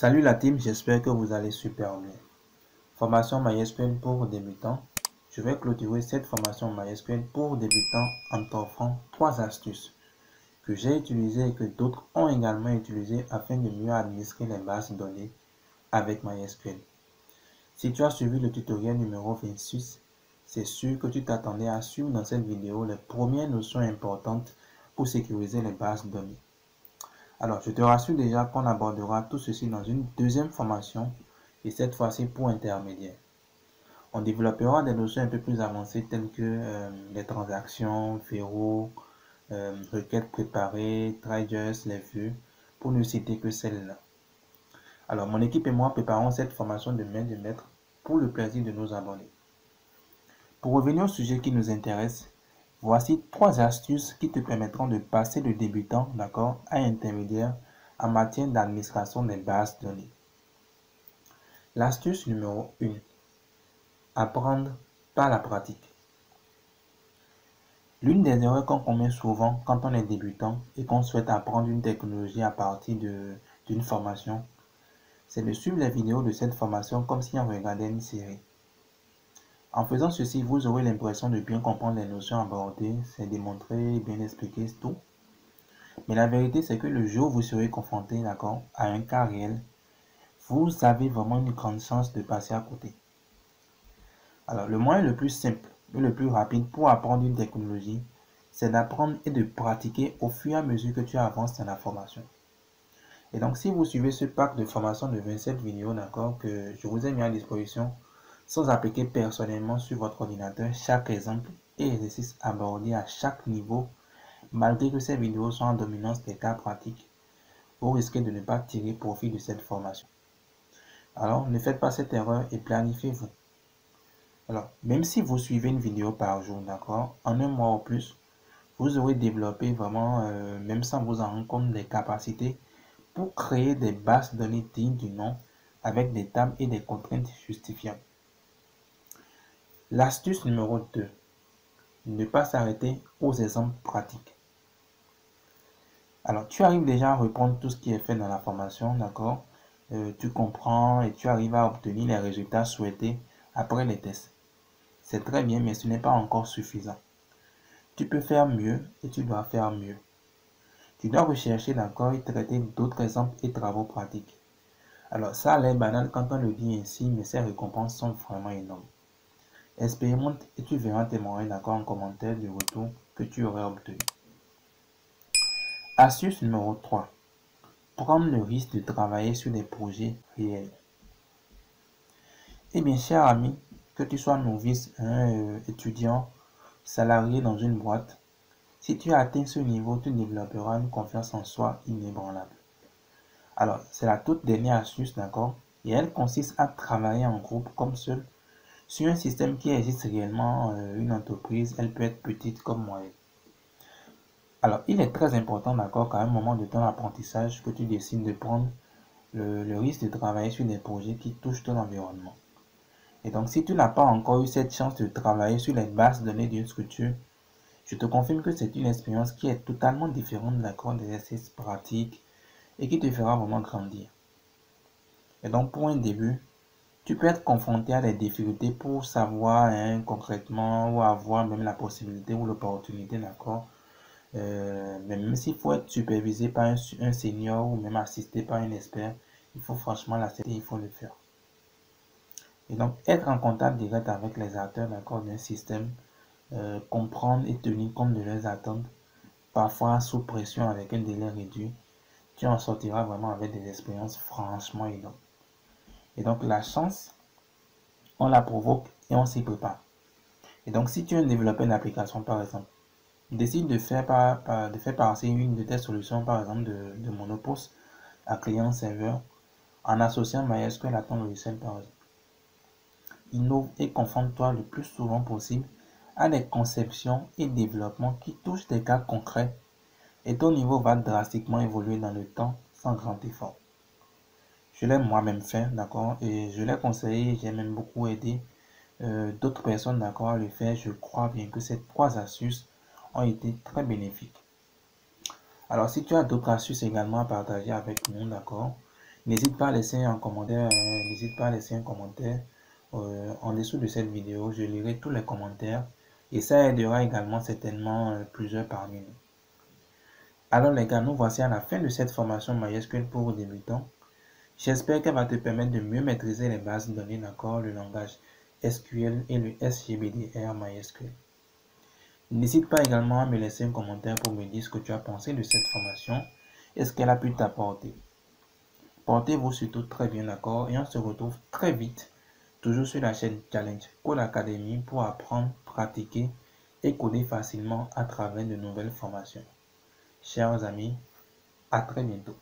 Salut la team, j'espère que vous allez super bien. Formation MySQL pour débutants. Je vais clôturer cette formation MySQL pour débutants en t'offrant 3 astuces que j'ai utilisées et que d'autres ont également utilisées afin de mieux administrer les bases de données avec MySQL. Si tu as suivi le tutoriel numéro 26, c'est sûr que tu t'attendais à suivre dans cette vidéo les premières notions importantes pour sécuriser les bases de données. Alors, je te rassure déjà qu'on abordera tout ceci dans une deuxième formation et cette fois-ci pour intermédiaire. On développera des notions un peu plus avancées telles que les transactions, verrous, requêtes préparées, triggers, les vues, pour ne citer que celles-là. Alors, mon équipe et moi préparons cette formation de main de maître pour le plaisir de nos abonnés. Pour revenir au sujet qui nous intéresse, voici 3 astuces qui te permettront de passer de débutant, d'accord, à intermédiaire en matière d'administration des bases de données. L'astuce numéro 1. Apprendre par la pratique. L'une des erreurs qu'on commet souvent quand on est débutant et qu'on souhaite apprendre une technologie à partir d'une formation, c'est de suivre les vidéos de cette formation comme si on regardait une série. En faisant ceci, vous aurez l'impression de bien comprendre les notions abordées, c'est démontré, bien expliqué, tout. Mais la vérité, c'est que le jour où vous serez confronté, d'accord, à un cas réel, vous avez vraiment une grande chance de passer à côté. Alors, le moyen le plus simple et le plus rapide pour apprendre une technologie, c'est d'apprendre et de pratiquer au fur et à mesure que tu avances dans la formation. Et donc, si vous suivez ce pack de formation de 27 vidéos, d'accord, que je vous ai mis à disposition, sans appliquer personnellement sur votre ordinateur chaque exemple et exercice abordé à chaque niveau, malgré que ces vidéos soient en dominance des cas pratiques, vous risquez de ne pas tirer profit de cette formation. Alors, ne faites pas cette erreur et planifiez-vous. Alors, même si vous suivez une vidéo par jour, d'accord, en un mois ou plus, vous aurez développé vraiment, même sans vous en rendre compte, des capacités pour créer des bases de données dignes du nom avec des tables et des contraintes justifiables. L'astuce numéro 2. Ne pas s'arrêter aux exemples pratiques. Alors, tu arrives déjà à reprendre tout ce qui est fait dans la formation, d'accord? Tu comprends et tu arrives à obtenir les résultats souhaités après les tests. C'est très bien, mais ce n'est pas encore suffisant. Tu peux faire mieux et tu dois faire mieux. Tu dois rechercher d'accord et traiter d'autres exemples et travaux pratiques. Alors, ça a l'air banal quand on le dit ainsi, mais ces récompenses sont vraiment énormes. Expérimente et tu verras tes moyens d'accord en commentaire du retour que tu aurais obtenu. Astuce numéro 3. Prendre le risque de travailler sur des projets réels. Eh bien, cher ami, que tu sois novice, étudiant, salarié dans une boîte, si tu as atteint ce niveau, tu développeras une confiance en soi inébranlable. Alors, c'est la toute dernière astuce, d'accord? Et elle consiste à travailler en groupe comme seul sur un système qui existe réellement, une entreprise, elle peut être petite comme moyenne. Alors, il est très important, d'accord, qu'à un moment de ton apprentissage, que tu décides de prendre le risque de travailler sur des projets qui touchent ton environnement. Et donc, si tu n'as pas encore eu cette chance de travailler sur les bases de données d'une structure, je te confirme que c'est une expérience qui est totalement différente d'accord des exercices pratiques et qui te fera vraiment grandir. Et donc, pour un début, tu peux être confronté à des difficultés pour savoir concrètement ou avoir même la possibilité ou l'opportunité, d'accord. Mais même s'il faut être supervisé par un senior ou même assisté par un expert, il faut franchement l'accepter, il faut le faire. Et donc, être en contact direct avec les acteurs d'accord d'un système, comprendre et tenir compte de leurs attentes, parfois sous pression avec un délai réduit, tu en sortiras vraiment avec des expériences franchement énormes. Et donc, la chance, on la provoque et on s'y prépare. Et donc, si tu es un développeur d'application, par exemple, décide de faire passer une de tes solutions, par exemple de monopost à client-serveur, en associant MySQL à ton logiciel, par exemple. Innove et confronte-toi le plus souvent possible à des conceptions et développements qui touchent des cas concrets et ton niveau va drastiquement évoluer dans le temps sans grand effort. Je l'ai moi-même fait, d'accord, et je l'ai conseillé, j'ai même beaucoup aidé d'autres personnes, d'accord, à le faire. Je crois bien que ces 3 astuces ont été très bénéfiques. Alors, si tu as d'autres astuces également à partager avec nous, d'accord, N'hésite pas à laisser un commentaire, en dessous de cette vidéo. Je lirai tous les commentaires et ça aidera également certainement plusieurs parmi nous. Alors les gars, nous voici à la fin de cette formation MySQL pour débutants. J'espère qu'elle va te permettre de mieux maîtriser les bases de données, d'accord, le langage SQL et le SGBDR MySQL. N'hésite pas également à me laisser un commentaire pour me dire ce que tu as pensé de cette formation et ce qu'elle a pu t'apporter. Portez-vous surtout très bien, d'accord, et on se retrouve très vite, toujours sur la chaîne Challenge Code Academy pour apprendre, pratiquer et coder facilement à travers de nouvelles formations. Chers amis, à très bientôt.